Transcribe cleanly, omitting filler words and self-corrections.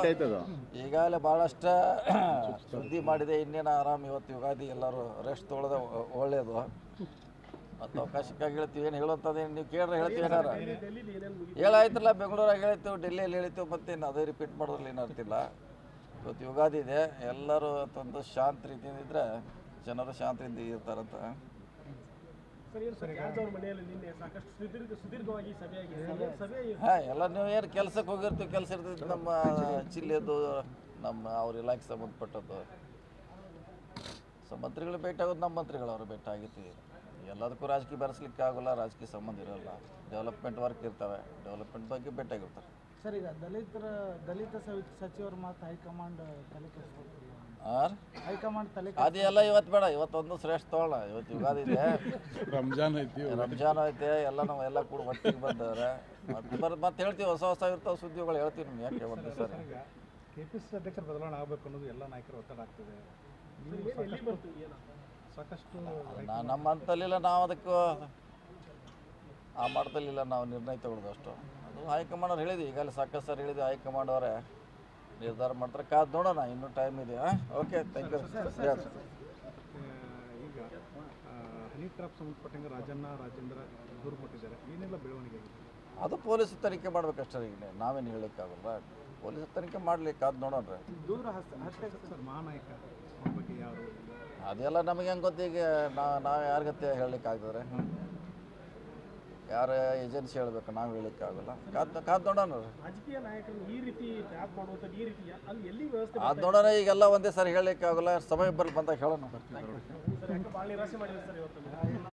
ಆಯ್ತದ ಈಗಾಗಲೇ ಭಾಳಷ್ಟು ಸುದ್ದಿ ಮಾಡಿದೆ. ಇನ್ನೇನು ಆರಾಮ್ ಇವತ್ತು ಯುಗಾದಿ ಎಲ್ಲರೂ ರೆಸ್ಟ್ ತೊಗೊಳ್ಳೋದು ಒಳ್ಳೆಯದು. ಮತ್ತು ಅವಕಾಶಕ್ಕಾಗಿ ಹೇಳ್ತೀವಿ, ಏನು ಹೇಳುವಂಥದ್ದು ನೀವು ಕೇಳ್ರೆ ಹೇಳ್ತೀವಿ. ಏನಾರ ಹೇಳಾಯ್ತಲ್ಲ, ಬೆಂಗಳೂರಾಗ ಹೇಳ್ತೀವಿ, ಡೆಲ್ಲಿಯಲ್ಲಿ ಹೇಳ್ತೀವಿ, ಮತ್ತೇನು ಅದೇ ರಿಪೀಟ್ ಮಾಡೋದ್ರಲ್ಲಿ ಏನು ಅರ್ತಿಲ್ಲ. ಇವತ್ತು ಯುಗಾದಿ ಇದೆ, ಎಲ್ಲರೂ ತಂದು ಶಾಂತ ರೀತಿಯಿಂದ ಇದ್ದರೆ ಜನರು ಶಾಂತಿಯಿಂದ ಇರ್ತಾರಂತ. ಹಾಂ, ಎಲ್ಲ ನೀವು ಏನು ಕೆಲಸಕ್ಕೆ ಹೋಗಿರ್ತೀವಿ, ಕೆಲಸ ಇರ್ತೈತಿ ನಮ್ಮ ಜಿಲ್ಲೆದು, ನಮ್ಮ ಅವ್ರ ಇಲಾಖೆ ಸಂಬಂಧಪಟ್ಟದ್ದು. ಸೊ ಮಂತ್ರಿಗಳು ಭೇಟಿ ಆಗೋದು ನಮ್ಮ ಮಂತ್ರಿಗಳು ಅವರು ಭೇಟಿ ಆಗಿರ್ತೀವಿ. ಎಲ್ಲದಕ್ಕೂ ರಾಜಕೀಯ ಬೆರೆಸ್ಲಿಕ್ಕೆ ಆಗೋಲ್ಲ, ರಾಜಕೀಯ ಸಂಬಂಧ ಇರೋಲ್ಲ. ಡೆವಲಪ್ಮೆಂಟ್ ವರ್ಕ್ ಇರ್ತವೆ, ಡೆವಲಪ್ಮೆಂಟ್ ಬಗ್ಗೆ ಭೇಟಿಯಾಗಿರ್ತಾರೆ. ಸರ್, ಈಗ ದಲಿತ ಸಚಿವರ ಮಾತು ಹೈಕಮಾಂಡ್ ತಲೆ ಕೆಡಿಸ್ಕೊಳ್ತೀವಿ. ಹೈಕಮಾಂಡ್ ತಲೆ ಅದೆಲ್ಲ ಇವತ್ತು ಬೇಡ, ಇವತ್ತೊಂದು ಶ್ರೇಷ್ಠ ತಗೊಳ್ಳೋಣ. ಇವತ್ತು ಯುಗಾದಿ ಇದೆ, ರಂಜಾನ್ ಐತೆ, ಎಲ್ಲ ನಾವು ಎಲ್ಲ ಕೂಡ ಒಟ್ಟಿಗೆ ಬಂದವ್ರೆ. ಮತ್ತೆ ಹೇಳ್ತೀವಿ, ಹೊಸ ಇರ್ತಾವೆ ಸುದ್ದಿಗಳು ಹೇಳ್ತೀವಿ ನಿಮ್ಗೆ. ಯಾಕೆ ಒಂದು ಸರಿ ಕೆಪಿಸಿಸಿ ಅಧ್ಯಕ್ಷರ ಬದಲಾವಣೆ ಆಗಬೇಕು ಅನ್ನೋದು ಎಲ್ಲ ನಾಯಕರು ಒತ್ತಡ ಆಗ್ತದೆ. ಸಾಕಷ್ಟು ನಮ್ಮ ಹಂತಲ್ಲಿಲ್ಲ, ನಾವು ಅದಕ್ಕೆ ಆ ಮಟ್ಟದಲ್ಲಿಲ್ಲ ನಾವು ನಿರ್ಣಯ ತಗೊಳ್ಳೋದು ಅಷ್ಟು. ಅದು ಹೈಕಮಾಂಡ್ ಅವ್ರು ಹೇಳಿದ್ವಿ, ಈಗಲೇ ಸಾಕಷ್ಟು ಸರ್ ಹೇಳಿದ್ವಿ. ಹೈಕಮಾಂಡ್ ಅವರೇ ನಿರ್ಧಾರ ಮಾಡ್ತಾರೆ, ಕಾದು ನೋಡೋಣ, ಇನ್ನೂ ಟೈಮ್ ಇದೆ. Okay, thank you. ಈಗ ಹನಿ ಟ್ರಾಪ್ ಸಂಬಂಧಪಟ್ಟಂಗೆ ರಾಜೇಂದ್ರ ದೂರು ಕೊಟ್ಟಿದ್ದಾರೆ, ಏನೆಲ್ಲ ಬೆಳವಣಿಗೆ ಆಗಿದೆ? ಅದು ಪೊಲೀಸ್ ತನಿಖೆ ಮಾಡ್ಬೇಕಷ್ಟೇ. ಈಗ ನಾವೇನು ಹೇಳೋಕ್ಕಾಗಲ್ಲ, ಪೊಲೀಸ್ ತನಿಖೆ ಮಾಡಲಿಕ್ಕೆ ಕಾದು ನೋಡೋಣ. ದೂರ ಸರ್, ಮಹಾನಾಯಕ ಅವ್ರ ಬಗ್ಗೆ ಯಾರು? ಅದೆಲ್ಲ ನಮಗೆ ಹೆಂಗೆ ಗೊತ್ತೀಗ, ನಾವು ಯಾರಿಗತ್ತೆ ಹೇಳಲಿಕ್ಕಾಗ್ತದೆ? ಯಾರ ಏಜೆನ್ಸಿ ಹೇಳಬೇಕು, ನಾವು ಹೇಳಲಿಕ್ಕಾಗಲ್ಲ. ಕಾದು ನೋಡೋಣ. ರಾಜಕೀಯ ನಾಯಕರು ಈ ರೀತಿ ಟ್ಯಾಪ್ ಮಾಡುವಂಥದ್ದು, ಈ ರೀತಿ ಅಲ್ಲಿ ಎಲ್ಲಿ ವ್ಯವಸ್ಥೆ ಅದು ನೋಡೋಣ. ಈಗೆಲ್ಲ ಒಂದೇ ಸಾರಿ ಹೇಳಲಿಕ್ಕಾಗಲ್ಲ, ಸಮಯ ಬಂದಾಗ ಹೇಳೋಣ. ಭಾಳ ನಿರಾಸೆ ಮಾಡಿದ್ರು ಸರ್ ಇವತ್ತು.